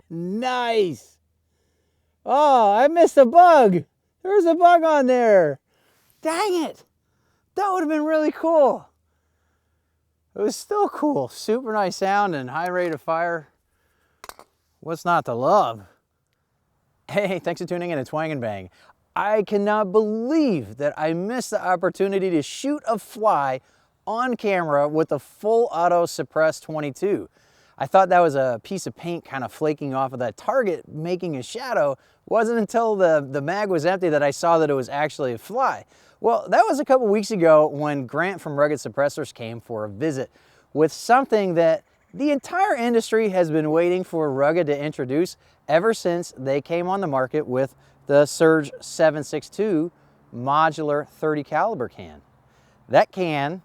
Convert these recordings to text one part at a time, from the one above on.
Nice. Oh, I missed a bug. There's a bug on there. Dang it. That would have been really cool. It was still cool. Super nice sound and high rate of fire. What's not to love? Hey, thanks for tuning in to Twang and Bang. I cannot believe that I missed the opportunity to shoot a fly on camera with a full auto suppressed 22. I thought that was a piece of paint kind of flaking off of that target, making a shadow. It wasn't until the mag was empty that I saw that it was actually a fly. Well, that was a couple weeks ago when Grant from Rugged Suppressors came for a visit with something that the entire industry has been waiting for Rugged to introduce ever since they came on the market with the Surge 7.62 modular 30 caliber can. That can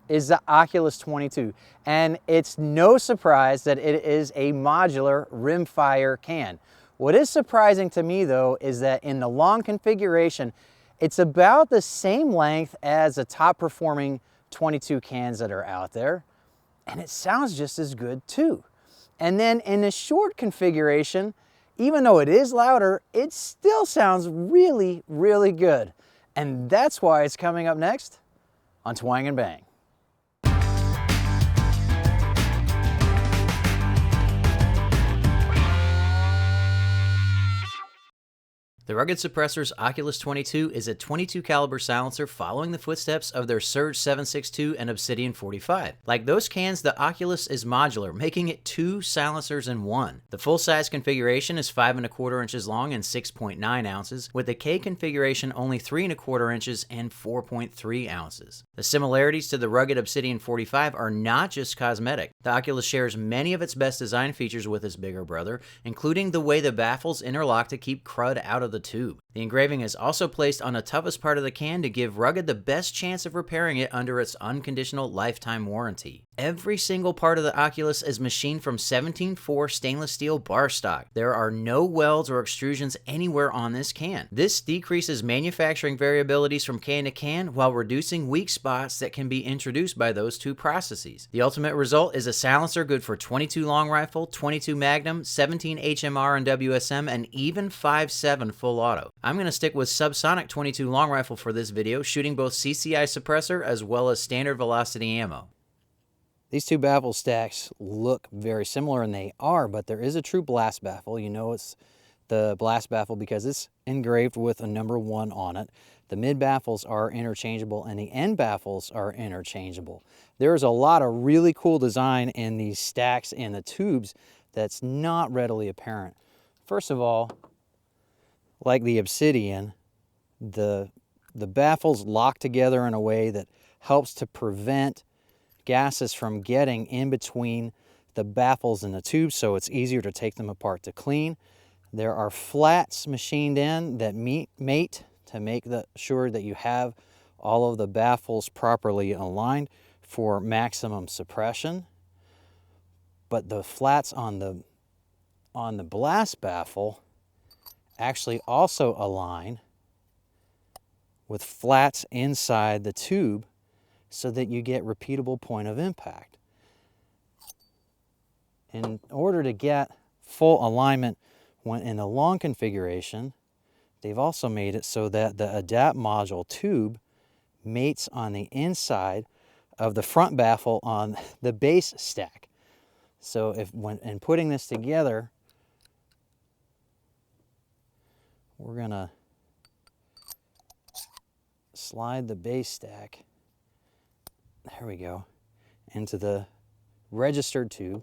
is the Oculus 22, and it's no surprise that it is a modular rimfire can. What is surprising to me though is that in the long configuration, it's about the same length as the top performing 22 cans that are out there, and it sounds just as good too. And then in the short configuration, even though it is louder, it still sounds really, really good. And that's why it's coming up next on Twang and Bang. The Rugged Suppressors Oculus 22 is a 22 caliber silencer following the footsteps of their Surge 7.62 and Obsidian 45. Like those cans, the Oculus is modular, making it 2 silencers in one. The full-size configuration is 5¼ inches long and 6.9 ounces, with the K configuration only 3¼ inches and 4.3 ounces. The similarities to the Rugged Obsidian 45 are not just cosmetic. The Oculus shares many of its best design features with its bigger brother, including the way the baffles interlock to keep crud out of the tube. The engraving is also placed on the toughest part of the can to give Rugged the best chance of repairing it under its unconditional lifetime warranty. Every single part of the Oculus is machined from 17.4 stainless steel bar stock. There are no welds or extrusions anywhere on this can. This decreases manufacturing variabilities from can to can while reducing weak spots that can be introduced by those two processes. The ultimate result is a silencer good for 22 long rifle, 22 Magnum, 17 HMR and WSM, and even 5.7 full auto. I'm going to stick with subsonic 22 long rifle for this video, shooting both CCI suppressor as well as standard velocity ammo. These two baffle stacks look very similar, and they are, but there is a true blast baffle. You know it's the blast baffle because it's engraved with a number 1 on it. The mid baffles are interchangeable and the end baffles are interchangeable. There's a lot of really cool design in these stacks and the tubes that's not readily apparent. First of all, like the Obsidian, the baffles lock together in a way that helps to prevent gases from getting in between the baffles and the tubes, so it's easier to take them apart to clean. There are flats machined in that mate to make sure that you have all of the baffles properly aligned for maximum suppression. But the flats on the blast baffle actually also align with flats inside the tube so that you get repeatable point of impact. In order to get full alignment when in the long configuration, they've also made it so that the adapt module tube mates on the inside of the front baffle on the base stack. So when putting this together, we're gonna slide the base stack, there we go, into the registered tube.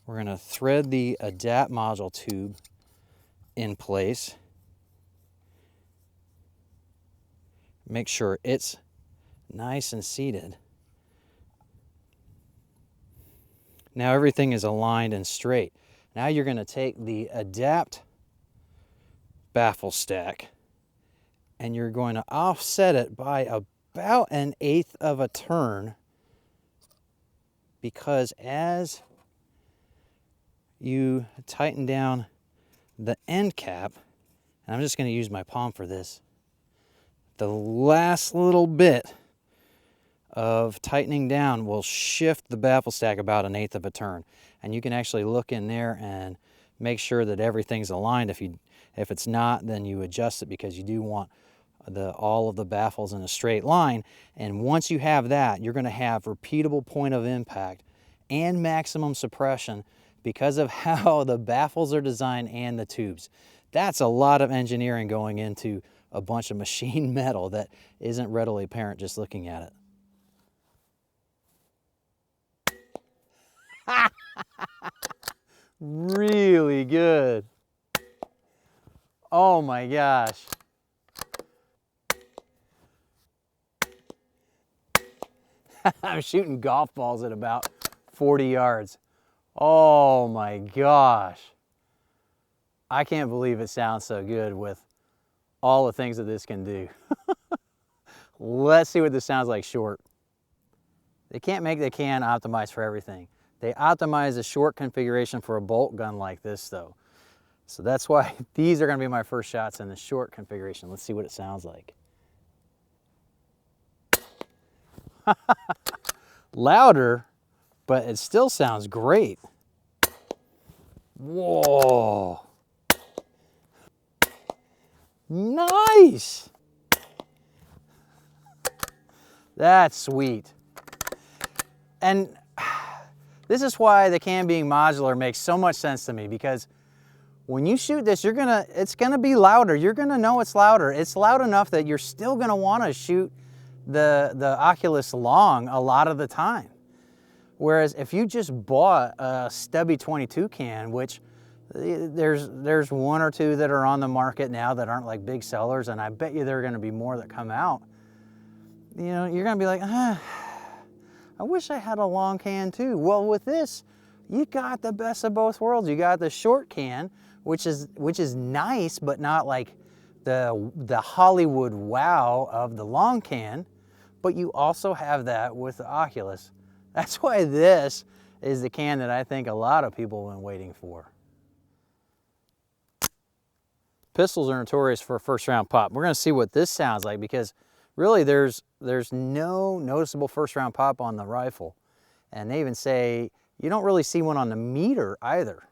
We're gonna thread the adapt module tube in place. Make sure it's nice and seated. Now everything is aligned and straight. Now you're gonna take the adapt baffle stack and you're going to offset it by about 1/8 of a turn, because as you tighten down the end cap, and I'm just going to use my palm for this, the last little bit of tightening down will shift the baffle stack about 1/8 of a turn. And you can actually look in there and make sure that everything's aligned. If it's not, then you adjust it, because you do want all of the baffles in a straight line. And once you have that, you're going to have repeatable point of impact and maximum suppression because of how the baffles are designed and the tubes. That's a lot of engineering going into a bunch of machined metal that isn't readily apparent just looking at it. Really good. Oh my gosh. I'm shooting golf balls at about 40 yards. Oh my gosh. I can't believe it sounds so good with all the things that this can do. Let's see what this sounds like short. They can't make the can optimize for everything. They optimize the short configuration for a bolt gun like this though. So that's why these are gonna be my first shots in the short configuration. Let's see what it sounds like. Louder, but it still sounds great. Whoa. Nice. That's sweet. And this is why the can being modular makes so much sense to me, because when you shoot this, it's gonna be louder. You're gonna know it's louder. It's loud enough that you're still gonna wanna shoot the Oculus long a lot of the time. Whereas if you just bought a stubby 22 can, which there's one or two that are on the market now that aren't like big sellers, and I bet you there are gonna be more that come out, you know, you're gonna be like, I wish I had a long can too. Well, with this, you got the best of both worlds. You got the short can, which is nice, but not like the Hollywood wow of the long can, but you also have that with the Oculus. That's why this is the can that I think a lot of people have been waiting for. Pistols are notorious for a first round pop. We're gonna see what this sounds like, because really there's no noticeable first round pop on the rifle. And they even say you don't really see one on the meter either.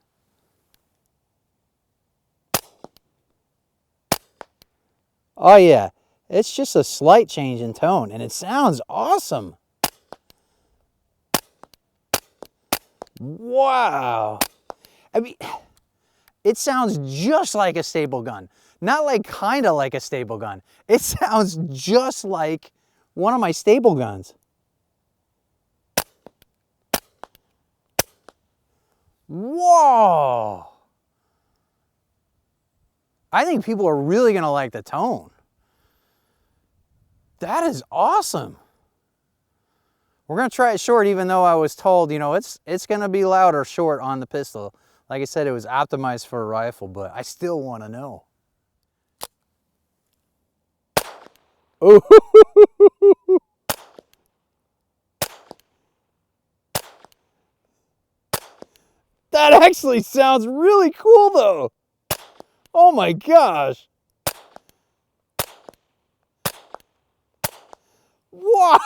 Oh yeah, it's just a slight change in tone, and it sounds awesome. Wow. I mean, it sounds just like a staple gun. Not like kinda like a staple gun. It sounds just like one of my staple guns. Whoa. I think people are really gonna like the tone. That is awesome. We're gonna try it short, even though I was told, you know, it's gonna be louder short on the pistol. Like I said, it was optimized for a rifle, but I still wanna know. Oh. That actually sounds really cool though. Oh my gosh. Wow.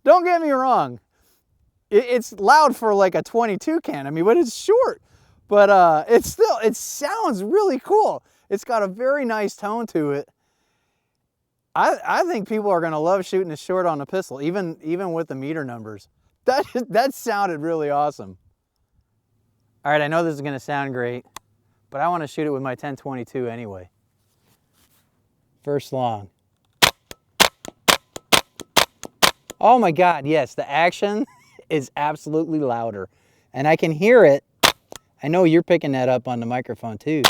Don't get me wrong. It's loud for like a 22 can. I mean, but it's short. But it sounds really cool. It's got a very nice tone to it. I think people are gonna love shooting this short on a pistol, even with the meter numbers. That sounded really awesome. All right, I know this is gonna sound great, but I wanna shoot it with my 1022 anyway. First long. Oh my God, yes, the action is absolutely louder. And I can hear it. I know you're picking that up on the microphone too.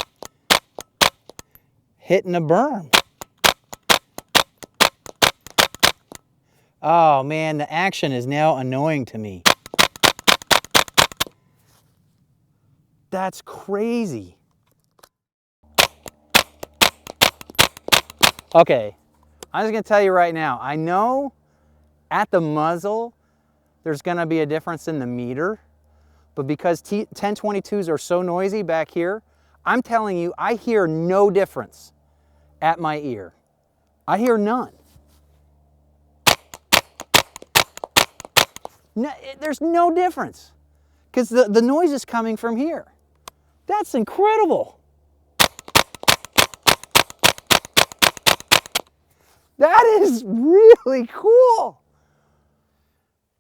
Hitting a berm. Oh man, the action is now annoying to me. That's crazy. Okay, I'm just gonna tell you right now, I know at the muzzle, there's gonna be a difference in the meter, but because 1022s are so noisy back here, I'm telling you, I hear no difference at my ear. I hear none. No, there's no difference because the noise is coming from here. That's incredible. That is really cool.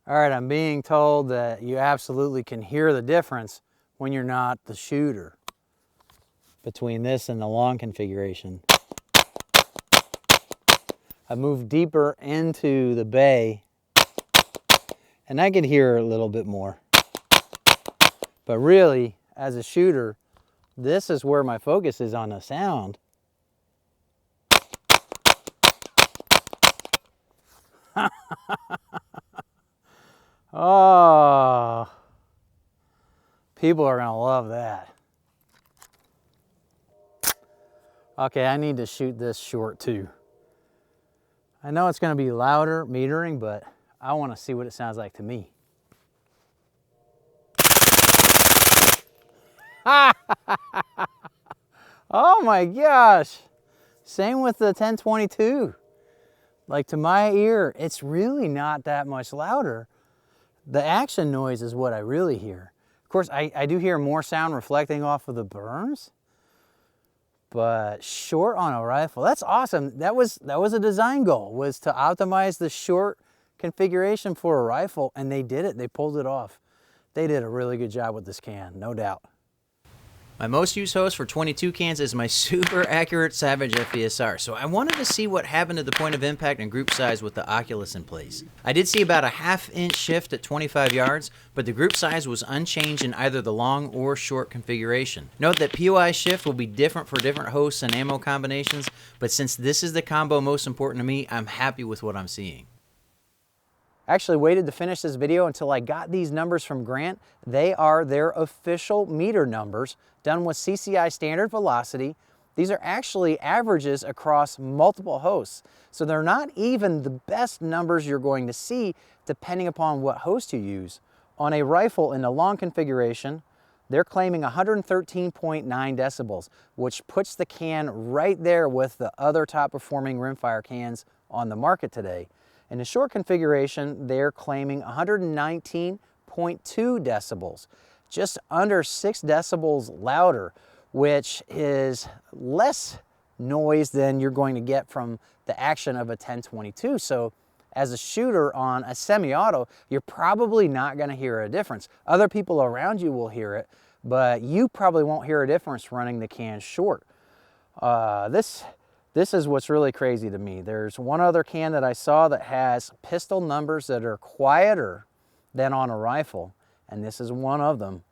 All right, I'm being told that you absolutely can hear the difference when you're not the shooter between this and the long configuration. I moved deeper into the bay and I could hear a little bit more. But really, as a shooter, this is where my focus is on the sound. Oh, people are gonna love that. Okay, I need to shoot this short too. I know it's gonna be louder metering, but I wanna see what it sounds like to me. Oh my gosh. Same with the 1022. Like to my ear, it's really not that much louder. The action noise is what I really hear. Of course, I do hear more sound reflecting off of the berms, but short on a rifle, that's awesome. That was a design goal, was to optimize the short configuration for a rifle, and they did it. They pulled it off. They did a really good job with this can, no doubt. My most used host for 22 cans is my super accurate Savage FESR, so I wanted to see what happened to the point of impact and group size with the Oculus in place. I did see about a ½ inch shift at 25 yards, but the group size was unchanged in either the long or short configuration. Note that POI shift will be different for different hosts and ammo combinations, but since this is the combo most important to me, I'm happy with what I'm seeing. I actually waited to finish this video until I got these numbers from Grant. They are their official meter numbers done with CCI standard velocity. These are actually averages across multiple hosts. So they're not even the best numbers you're going to see depending upon what host you use. On a rifle in the long configuration, they're claiming 113.9 decibels, which puts the can right there with the other top performing rimfire cans on the market today. In the short configuration, they're claiming 119.2 decibels, just under 6 decibels louder, which is less noise than you're going to get from the action of a 1022. So as a shooter on a semi-auto, you're probably not going to hear a difference. Other people around you will hear it, but you probably won't hear a difference running the can short. This is what's really crazy to me. There's one other can that I saw that has pistol numbers that are quieter than on a rifle, and this is one of them.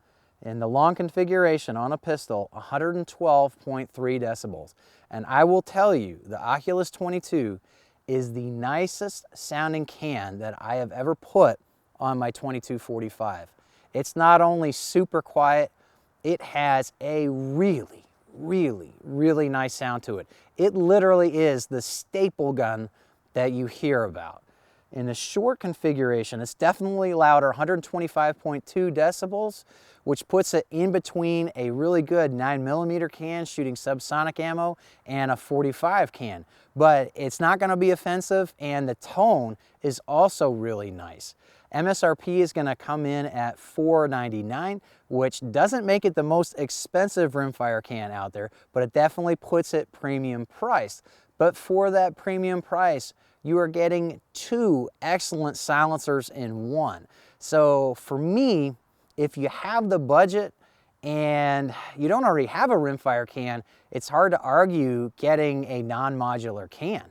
In the long configuration on a pistol, 112.3 decibels. And I will tell you, the Oculus 22 is the nicest sounding can that I have ever put on my 2245. It's not only super quiet, it has a really nice sound to it. It literally is the staple gun that you hear about. In the short configuration, it's definitely louder, 125.2 decibels, which puts it in between a really good 9mm can shooting subsonic ammo and a 45 can. But it's not going to be offensive, and the tone is also really nice. MSRP is going to come in at $499, which doesn't make it the most expensive rimfire can out there, but it definitely puts it premium priced. But for that premium price, you are getting 2 excellent silencers in one. So for me, if you have the budget and you don't already have a rimfire can, it's hard to argue getting a non-modular can.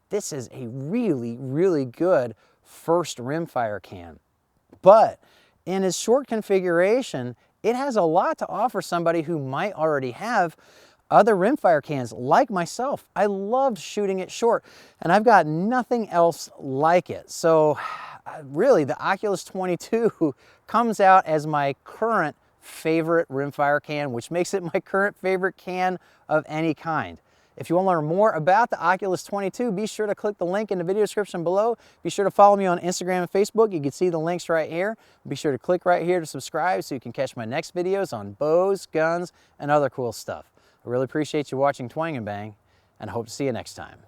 This is a really good first rimfire can. But in its short configuration, it has a lot to offer somebody who might already have other rimfire cans like myself. I loved shooting it short, and I've got nothing else like it. So really, the Oculus 22 comes out as my current favorite rimfire can, which makes it my current favorite can of any kind. If you want to learn more about the Oculus 22, be sure to click the link in the video description below. Be sure to follow me on Instagram and Facebook. You can see the links right here. Be sure to click right here to subscribe so you can catch my next videos on bows, guns, and other cool stuff. I really appreciate you watching Twang and Bang, and I hope to see you next time.